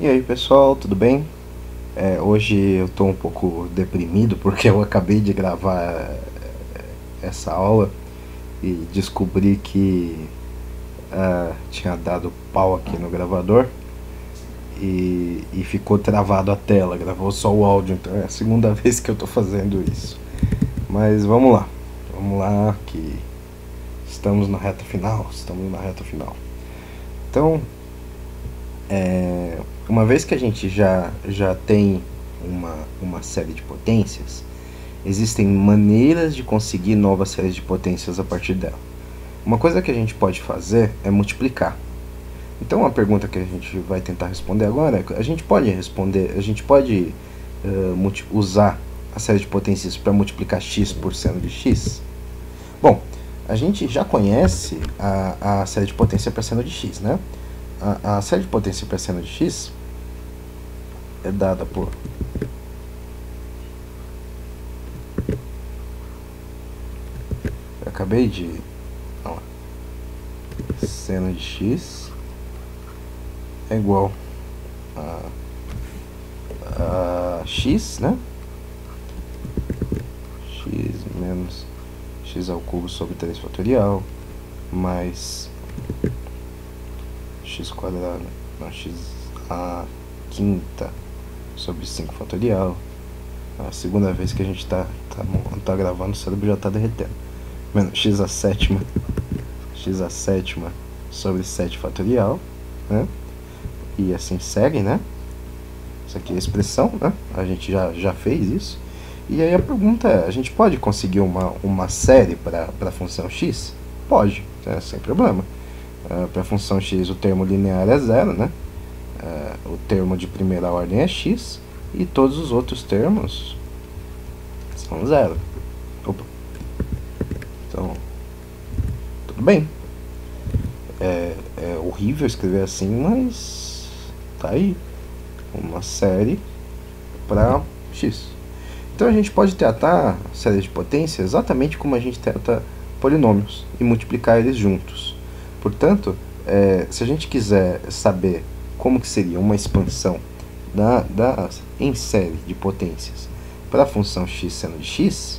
E aí pessoal, tudo bem? Hoje eu tô um pouco deprimido porque eu acabei de gravar essa aula e descobri que tinha dado pau aqui no gravador e ficou travado a tela, gravou só o áudio, então é a segunda vez que eu tô fazendo isso. Mas vamos lá que estamos na reta final, Então, uma vez que a gente já tem uma série de potências, existem maneiras de conseguir novas séries de potências a partir dela. Uma coisa que a gente pode fazer é multiplicar. Então a pergunta que a gente vai tentar responder agora é: a gente pode usar a série de potências para multiplicar x por seno de x? Bom, a gente já conhece a série de potência para seno de x, né? A série de potência para seno de x é dada por acabei de seno de x é igual a x, né? X menos x ao cubo sobre 3 fatorial mais x quadrado, não, x a quinta sobre 5 fatorial. A segunda vez que a gente tá gravando, o cérebro já tá derretendo. Menos x a sétima sobre 7 fatorial, né? E assim segue, né? Isso aqui é a expressão, né? A gente já fez isso. E aí a pergunta é: a gente pode conseguir uma série para a função x? Pode, sem problema. Para a função x o termo linear é zero, né? O termo de primeira ordem é x e todos os outros termos são zero. Opa. Então, tudo bem. É horrível escrever assim, mas tá aí uma série para x. Então a gente pode tratar a série de potência exatamente como a gente trata polinômios e multiplicar eles juntos. Portanto, se a gente quiser saber como que seria uma expansão em série de potências para a função x seno de x,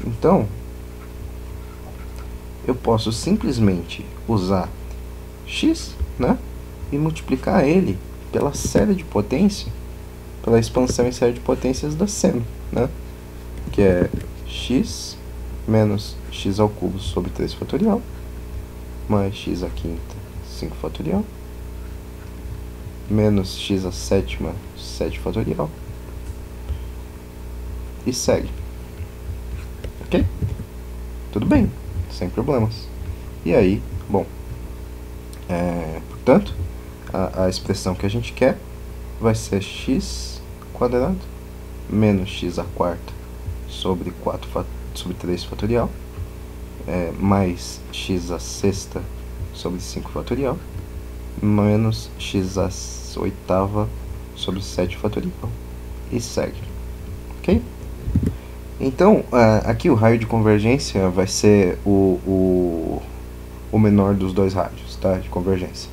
então eu posso simplesmente usar x, né, e multiplicar ele pela série de potência, pela expansão em série de potências da seno, né, que é x menos x ao cubo sobre 3 fatorial mais x a quinta 5 fatorial menos x a sétima 7 fatorial e segue. Ok? Tudo bem, sem problemas. E aí, bom, portanto, a expressão que a gente quer vai ser x quadrado menos x a quarta sobre 3 fatorial mais x a sexta sobre 5 fatorial menos x a oitava sobre 7 fatorial e segue. Ok? Então, aqui o raio de convergência vai ser o menor dos dois raios, tá, de convergência.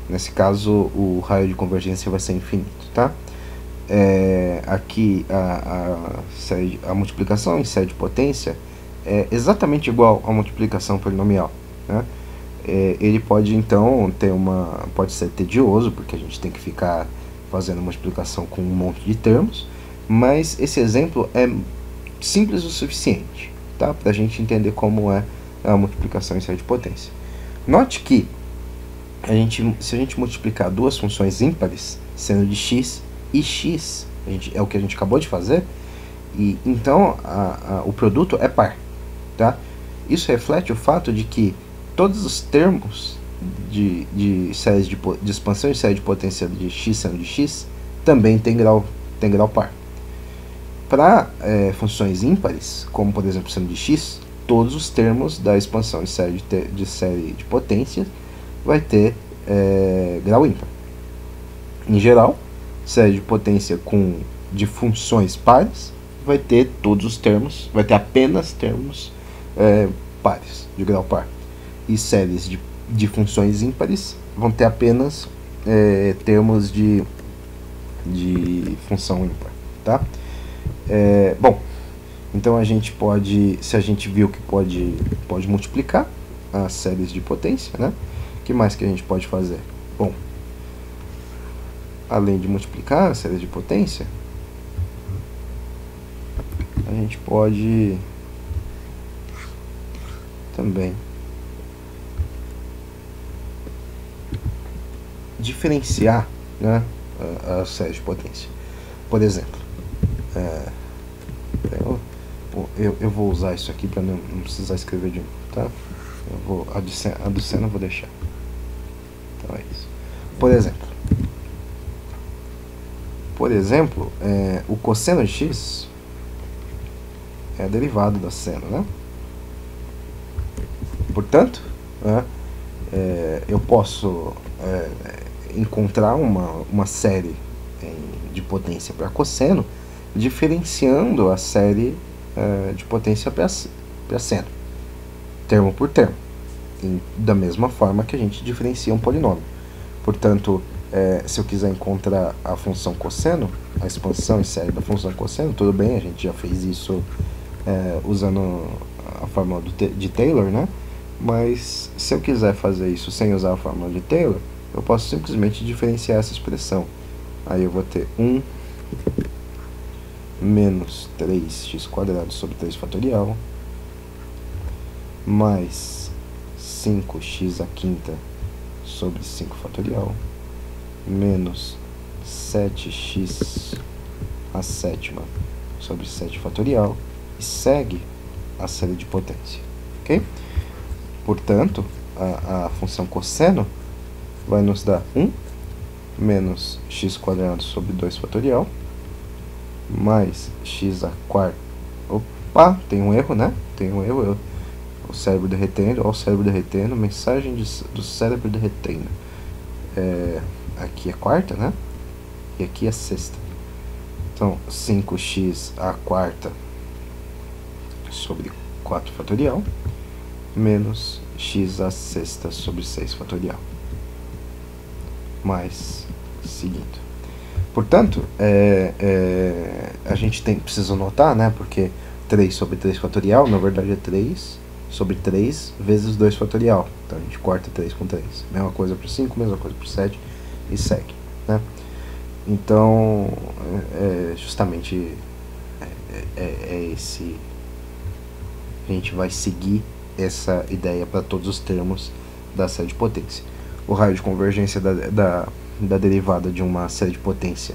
Nesse caso, o raio de convergência vai ser infinito, tá? Aqui a multiplicação em série de potência é exatamente igual à multiplicação polinomial, né? Ele pode então pode ser tedioso, porque a gente tem que ficar fazendo multiplicação com um monte de termos, mas esse exemplo é simples o suficiente, tá? Para a gente entender como é a multiplicação em série de potência. Note que se a gente multiplicar duas funções ímpares, seno de x e x, é o que a gente acabou de fazer, e então o produto é par, tá? Isso reflete o fato de que todos os termos de expansão de série de potência de x seno de x também tem grau par. Para funções ímpares, como por exemplo seno de x, todos os termos da expansão de série de potência vai ter grau ímpar. Em geral, série de potência de funções pares vai ter todos os termos, vai ter apenas termos pares, de grau par. E séries de funções ímpares vão ter apenas termos de de função ímpar, tá? Bom, então a gente pode, se a gente viu que pode multiplicar as séries de potência, né? O que mais que a gente pode fazer? Bom, além de multiplicar as séries de potência, a gente pode também diferenciar, né, as séries de potência. Por exemplo, eu vou usar isso aqui para não precisar escrever de novo, tá? Eu vou a do seno eu vou deixar. Então é isso. Por exemplo, o cosseno de x é a derivada da seno, né? Portanto, eu posso encontrar uma série de potência para cosseno, diferenciando a série de potência para seno, termo por termo, da mesma forma que a gente diferencia um polinômio. Portanto, se eu quiser encontrar a função cosseno, a expansão em série da função cosseno, tudo bem, a gente já fez isso usando a fórmula de Taylor, né? Mas se eu quiser fazer isso sem usar a fórmula de Taylor, eu posso simplesmente diferenciar essa expressão. Aí eu vou ter 1 menos 3x² sobre 3 fatorial mais 5x à quinta sobre 5 fatorial menos 7x à sétima sobre 7 fatorial e segue a série de potência, ok? Portanto, a função cosseno vai nos dar 1 menos x² sobre 2 fatorial mais x à quarta. Opa, tem um erro, né? Tem um erro. O cérebro derretendo, ó, o cérebro derretendo, mensagem do cérebro derretendo. Aqui é quarta, né? E aqui é sexta. Então, 5x à quarta sobre 4 fatorial menos x à sexta sobre 6 fatorial. Mais seguindo. Portanto, a gente precisa notar, né? Porque 3 sobre 3 fatorial, na verdade é 3 sobre 3 vezes 2 fatorial. Então a gente corta 3 com 3. Mesma coisa para 5, mesma coisa para 7 e segue, né? Então, justamente esse... A gente vai seguir essa ideia para todos os termos da série de potência. O raio de convergência da derivada de uma série de potência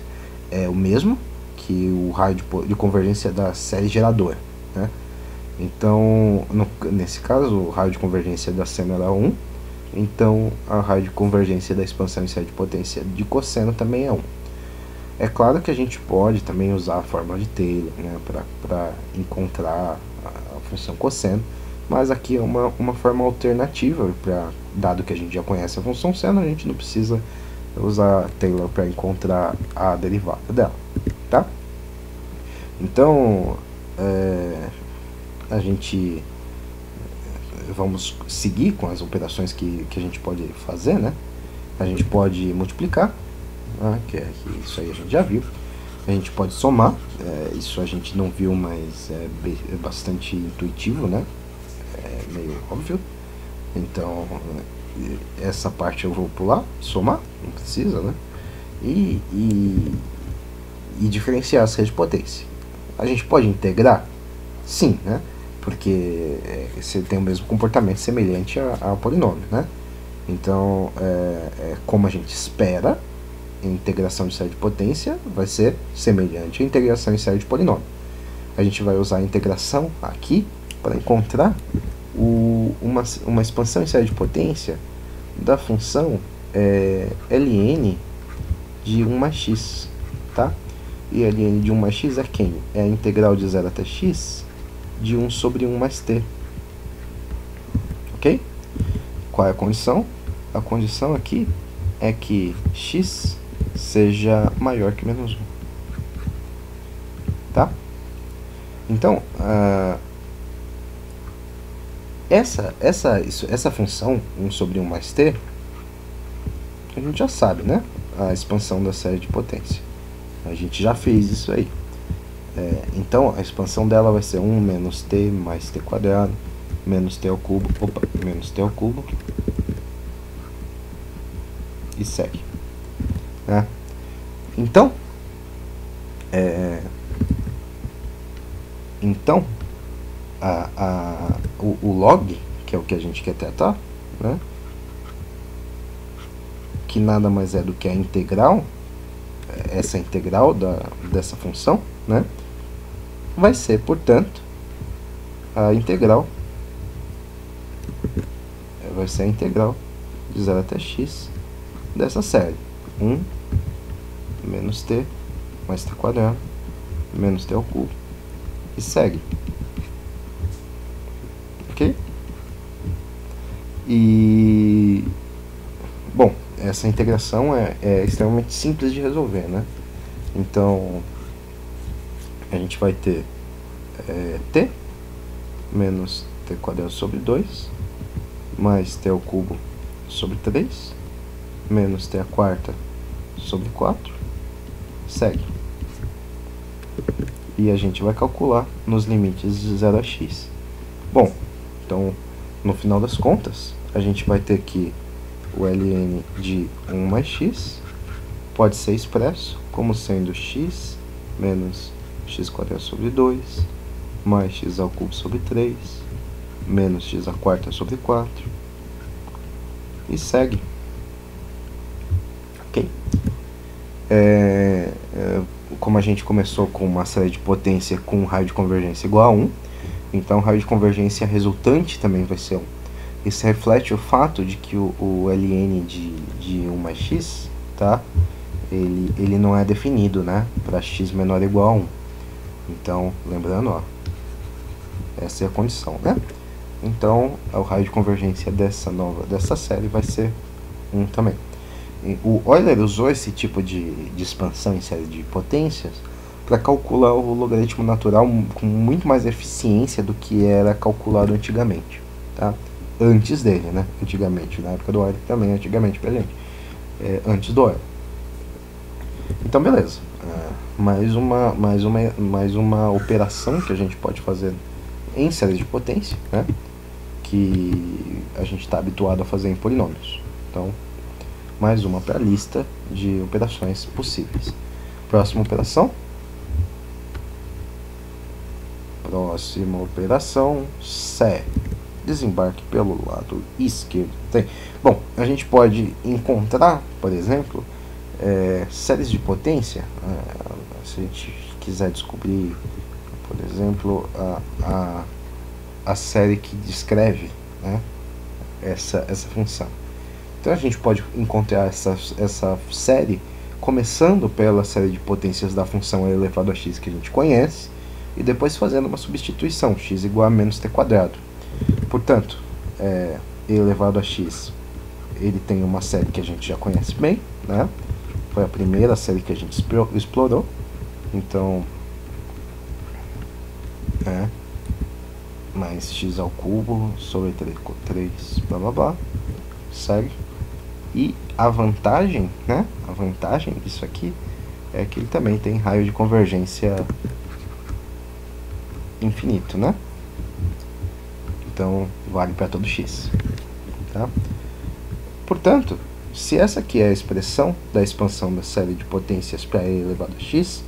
é o mesmo que o raio de convergência da série geradora, né? Então, nesse caso, o raio de convergência da seno era 1, então a raio de convergência da expansão em série de potência de cosseno também é 1. É claro que a gente pode também usar a fórmula de Taylor, né, para encontrar a função cosseno, mas aqui é uma forma alternativa, dado que a gente já conhece a função seno, a gente não precisa usar Taylor para encontrar a derivada dela, tá? Então, a gente vamos seguir com as operações que a gente pode fazer, né? A gente pode multiplicar, né? que isso aí a gente já viu. A gente pode somar, isso a gente não viu, mas é bastante intuitivo, né? É meio óbvio. Então, essa parte eu vou pular, somar, não precisa, né? E diferenciar as redes de potência. A gente pode integrar? Sim, né? Porque você tem o mesmo comportamento semelhante a polinômio, né? Então, como a gente espera, a integração de série de potência vai ser semelhante à integração em série de polinômio. A gente vai usar a integração aqui para encontrar uma expansão em série de potência da função ln de 1 mais x, tá? E ln de 1 mais x é quem? É a integral de 0 até x de 1 sobre 1 mais t. Ok? Qual é a condição? A condição aqui é que x seja maior que menos 1. Tá? Então, essa função 1 sobre 1 mais t, a gente já sabe, né? A expansão da série de potência. A gente já fez isso aí. Então a expansão dela vai ser 1 menos t mais t quadrado menos t ao cubo, menos t ao cubo, e segue, né? Então, o log, que é o que a gente quer tratar, né? Que nada mais é do que a integral, essa integral dessa função, né? Vai ser, portanto, a integral de 0 até x dessa série 1 menos t mais t quadrado menos t ao cubo, e segue, ok? E bom, essa integração é extremamente simples de resolver, né? Então a gente vai ter t menos t quadrado sobre 2 mais t ao cubo sobre 3 menos t a quarta sobre 4, segue. E a gente vai calcular nos limites de 0 a x. Bom, então no final das contas a gente vai ter que o ln de 1 mais x pode ser expresso como sendo x menos x quadrado sobre 2 mais x ao cubo sobre 3 menos x à quarta sobre 4, e segue, ok? Como a gente começou com uma série de potência com um raio de convergência igual a 1, então o raio de convergência resultante também vai ser 1. Isso reflete o fato de que o ln de 1 mais x, tá? Ele não é definido, né? Para x menor ou igual a 1. Então, lembrando, ó, essa é a condição, né? Então, o raio de convergência dessa série vai ser 1 também. O Euler usou esse tipo de expansão em série de potências para calcular o logaritmo natural com muito mais eficiência do que era calculado antigamente, tá? Antes dele, né? Antigamente, na época do Euler também, antigamente pra gente. Antes do Euler. Então, beleza. Mais uma operação que a gente pode fazer em séries de potência, né? Que a gente está habituado a fazer em polinômios. Então, mais uma para a lista de operações possíveis. Próxima operação. Sé. Desembarque pelo lado esquerdo. Bom, a gente pode encontrar, por exemplo, séries de potência. Se a gente quiser descobrir, por exemplo, a série que descreve, né, essa função. Então a gente pode encontrar essa série começando pela série de potências da função e elevado a x que a gente conhece, e depois fazendo uma substituição, x igual a menos t quadrado. Portanto, e elevado a x, ele tem uma série que a gente já conhece bem, né? Foi a primeira série que a gente explorou. Então, mais x ao cubo sobre 3 blá blá blá, segue. E a vantagem, né? A vantagem disso aqui é que ele também tem raio de convergência infinito, né? Então, vale para todo x, tá? Portanto, se essa aqui é a expressão da expansão da série de potências para e elevado a x,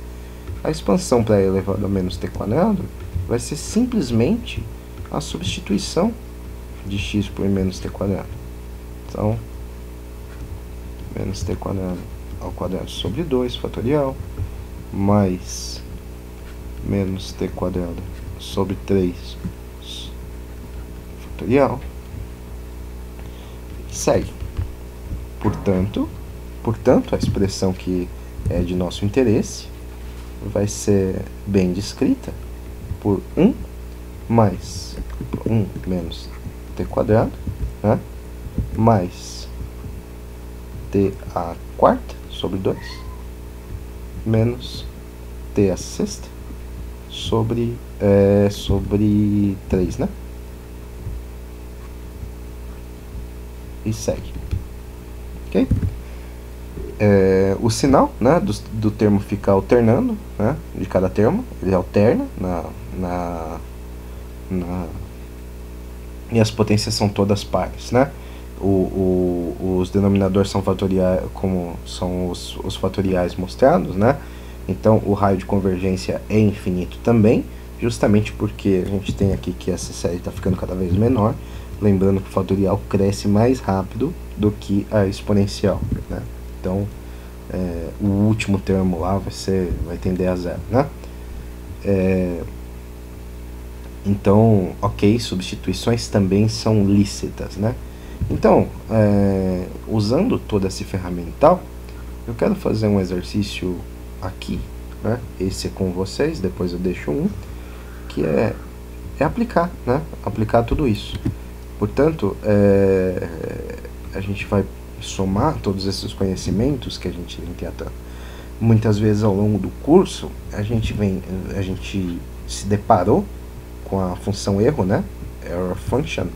a expansão para e elevado a menos t quadrado vai ser simplesmente a substituição de x por menos t quadrado. Então, menos t quadrado ao quadrado sobre 2 fatorial, mais menos t quadrado sobre 3 fatorial, segue. Portanto, a expressão que é de nosso interesse vai ser bem descrita por 1 mais 1 menos t quadrado, né, mais t a quarta sobre 2 menos t a sexta sobre 3, né? E segue. Ok? O sinal, né, do termo fica alternando, né, de cada termo, ele alterna e as potências são todas pares, né? Os denominadores são fatoriais, como são os fatoriais mostrados, né? Então o raio de convergência é infinito também, justamente porque a gente tem aqui que essa série está ficando cada vez menor, lembrando que o fatorial cresce mais rápido do que a exponencial, né? Então o último termo lá vai tender a zero, né? Então, ok, substituições também são lícitas, né? Então, usando todo esse ferramental, eu quero fazer um exercício aqui, né? Esse é com vocês, depois eu deixo um, que é aplicar, né? Aplicar tudo isso. Portanto, a gente vai somar todos esses conhecimentos que a gente tem muitas vezes ao longo do curso. A gente se deparou com a função erro, né? Error function,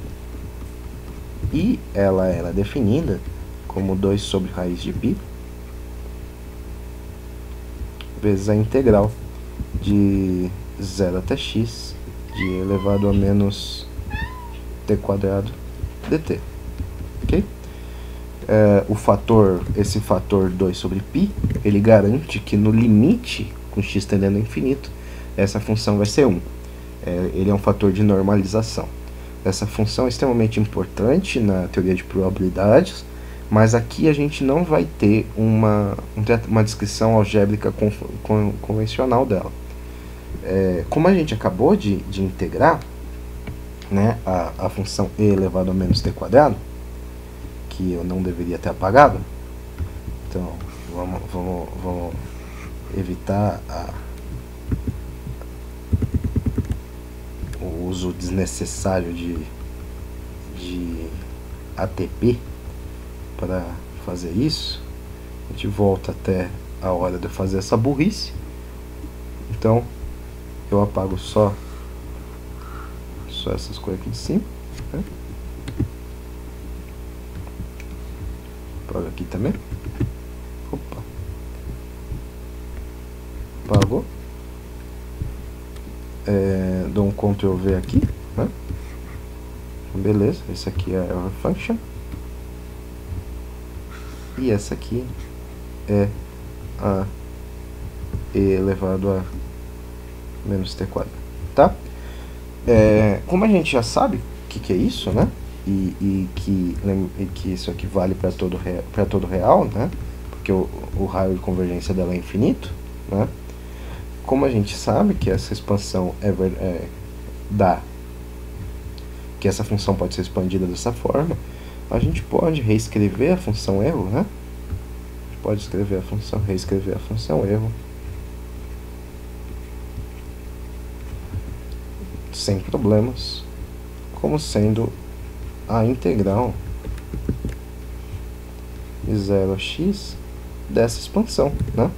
e ela era definida como 2 sobre raiz de π vezes a integral de 0 até x de elevado a menos t quadrado dt, ok? Esse fator 2 sobre π, ele garante que no limite com x tendendo a infinito, essa função vai ser 1. Ele é um fator de normalização. Essa função é extremamente importante na teoria de probabilidades, mas aqui a gente não vai ter uma descrição algébrica convencional dela. Como a gente acabou de integrar, né, a função e elevado a menos t quadrado, que eu não deveria ter apagado, então vamos evitar o uso desnecessário de ATP para fazer isso. A gente volta até a hora de fazer essa burrice. Então eu apago só essas coisas aqui de cima, né? Apago aqui também. Opa, apagou. Dou um Ctrl V aqui, né? Beleza, esse aqui é a error function, e essa aqui é a e elevado a menos t quadrado, tá? Como a gente já sabe o que é isso, né? E que isso aqui vale para todo real, né? Porque o raio de convergência dela é infinito, né? Como a gente sabe que essa expansão dá que essa função pode ser expandida dessa forma, a gente pode reescrever a função erro, né? A gente pode reescrever a função erro sem problemas, como sendo a integral de 0 a x dessa expansão, né?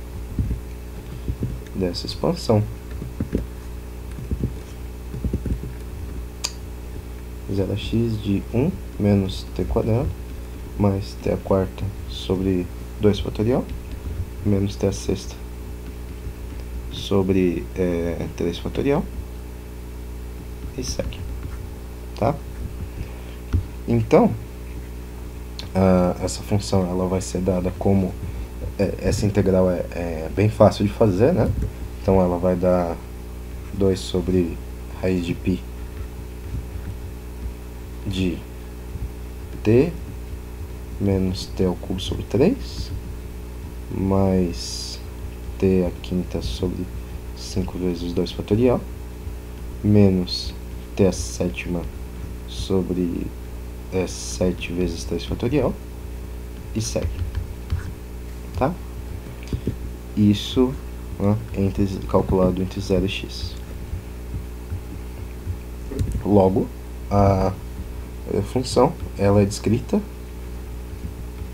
Dessa expansão 0 a x de 1 menos t quadrado mais t a quarta sobre 2 fatorial menos t a sexta sobre 3 fatorial e segue, tá? Então essa função ela vai ser dada como essa integral é bem fácil de fazer, né? Então ela vai dar 2 sobre raiz de π de t menos t ao cubo sobre 3 mais t a quinta sobre 5 vezes 2 fatorial menos t a sétima sobre 7 vezes 3 fatorial e segue, tá? Isso, né, calculado entre 0 e x. Logo, a função ela é descrita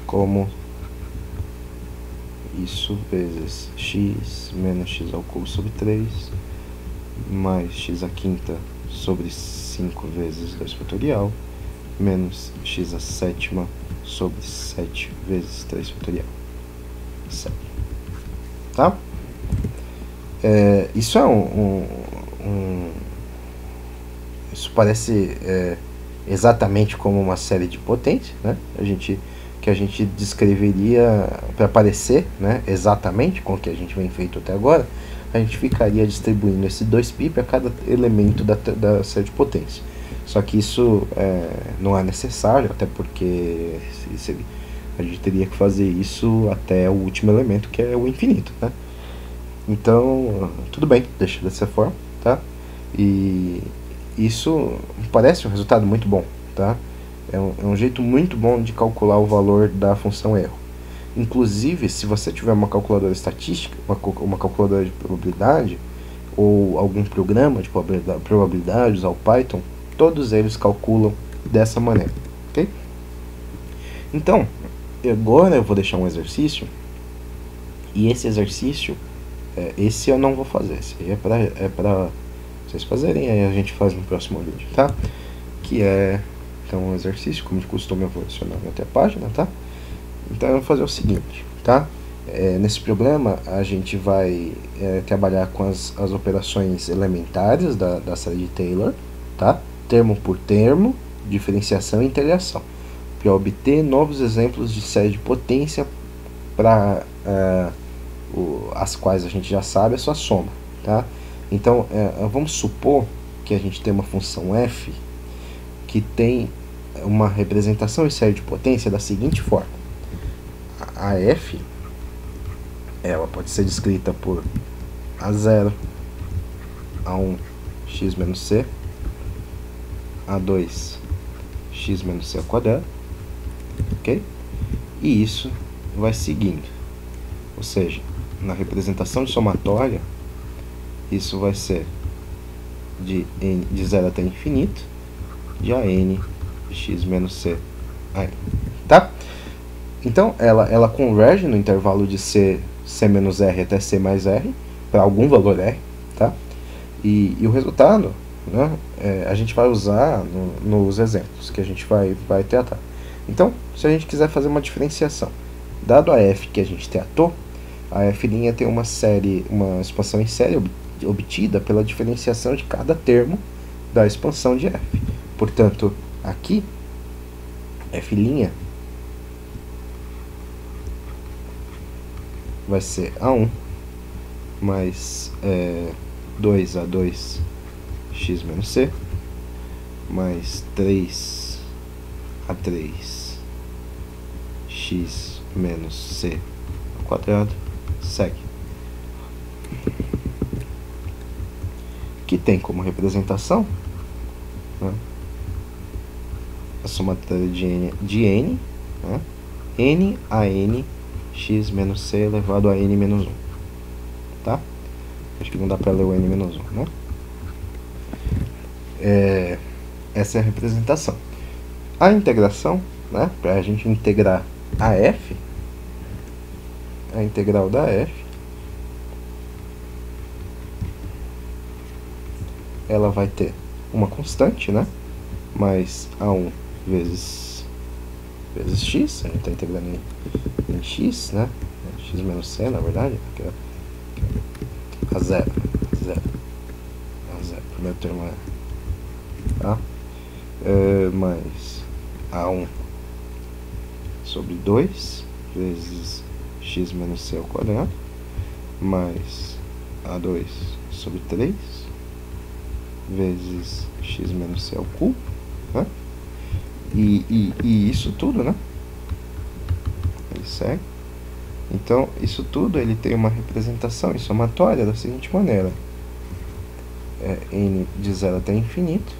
como isso vezes x menos x ao cubo sobre 3 mais x a quinta sobre 5 vezes 2 fatorial menos x a sétima sobre 7 vezes 3 fatorial. segue. Tá? Isso isso parece exatamente como uma série de potência, né? Que a gente descreveria para parecer, né, exatamente com o que a gente vem feito até agora. A gente ficaria distribuindo esse 2π para cada elemento da série de potência. Só que isso não é necessário, até porque a gente teria que fazer isso até o último elemento, que é o infinito, né? Então, tudo bem, deixa dessa forma, tá? E isso parece um resultado muito bom, tá? É um jeito muito bom de calcular o valor da função erro. Inclusive, se você tiver uma calculadora estatística, uma calculadora de probabilidade, ou algum programa de probabilidade, usar o Python, todos eles calculam dessa maneira, ok? Então, agora eu vou deixar um exercício, e esse exercício, esse eu não vou fazer, esse aí é pra vocês fazerem, aí a gente faz no próximo vídeo, tá? Que é, então, um exercício, como de costume eu vou adicionar até a página, tá? Então eu vou fazer o seguinte, tá? Nesse problema a gente vai trabalhar com as operações elementares da série de Taylor, tá? Termo por termo, diferenciação e integração, para obter novos exemplos de série de potência para as quais a gente já sabe a sua soma, tá? Então vamos supor que a gente tem uma função f que tem uma representação em série de potência da seguinte forma: a f ela pode ser descrita por a0, a1 x menos c, a2 x menos c ao quadrado, ok? E isso vai seguindo, ou seja, na representação de somatória, isso vai ser de 0 até infinito, de an x menos c a n, tá? Então, ela converge no intervalo de c menos r até c mais r, para algum valor r, tá? E o resultado, né, a gente vai usar nos exemplos que a gente vai tratar. Então, se a gente quiser fazer uma diferenciação, dado a f que a gente tratou, a f' tem uma expansão em série obtida pela diferenciação de cada termo da expansão de f. Portanto, aqui, f' vai ser a1 mais 2a2 x menos c mais 3a3 x menos c ao quadrado, segue. Que tem como representação, né, a somatória de n, né, n a n x menos c elevado a n menos 1, tá? Acho que não dá para ler o n menos 1, né? Essa é a representação. A integração, né, para a gente integrar a f, a integral da f, ela vai ter uma constante, né, mais a1 vezes x, a gente está integrando em x, né, x menos c, na verdade, a zero, primeiro termo tá? Mais a1 sobre 2 vezes x menos c ao quadrado, mais a2 sobre 3 vezes x menos c ao cubo, né? E isso tudo, né? Ele segue. Então, isso tudo ele tem uma representação em somatória da seguinte maneira: n de 0 até infinito,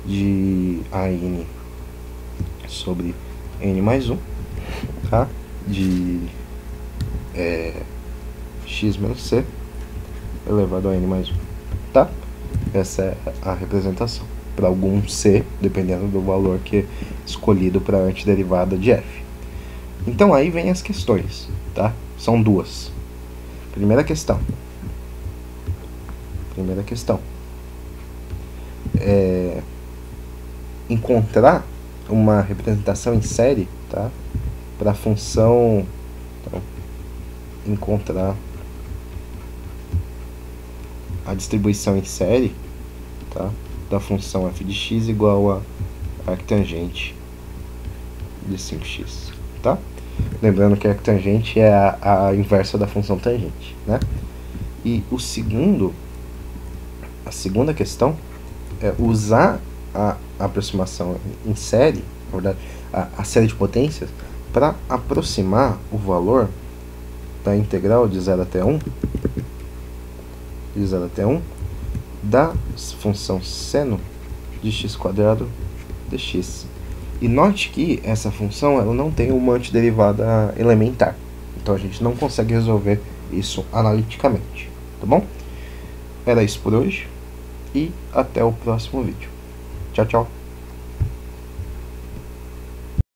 de an sobre n mais 1, tá? De x menos c elevado a n mais 1, tá? Essa é a representação para algum c, dependendo do valor que é escolhido para a antiderivada de f. Então aí vem as questões, tá? São duas. Primeira questão é encontrar uma representação em série, tá, para a função. Então, encontrar a distribuição em série, tá, da função f de x igual a arctangente de 5x, tá? Lembrando que a arctangente é a inversa da função tangente, né? E a segunda questão é usar a aproximação em série, na verdade, a série de potências, para aproximar o valor da integral de 0 até 1, da função seno de x² dx. E note que essa função ela não tem uma antiderivada elementar, então a gente não consegue resolver isso analiticamente, tá bom? Era isso por hoje e até o próximo vídeo. Tchau, tchau.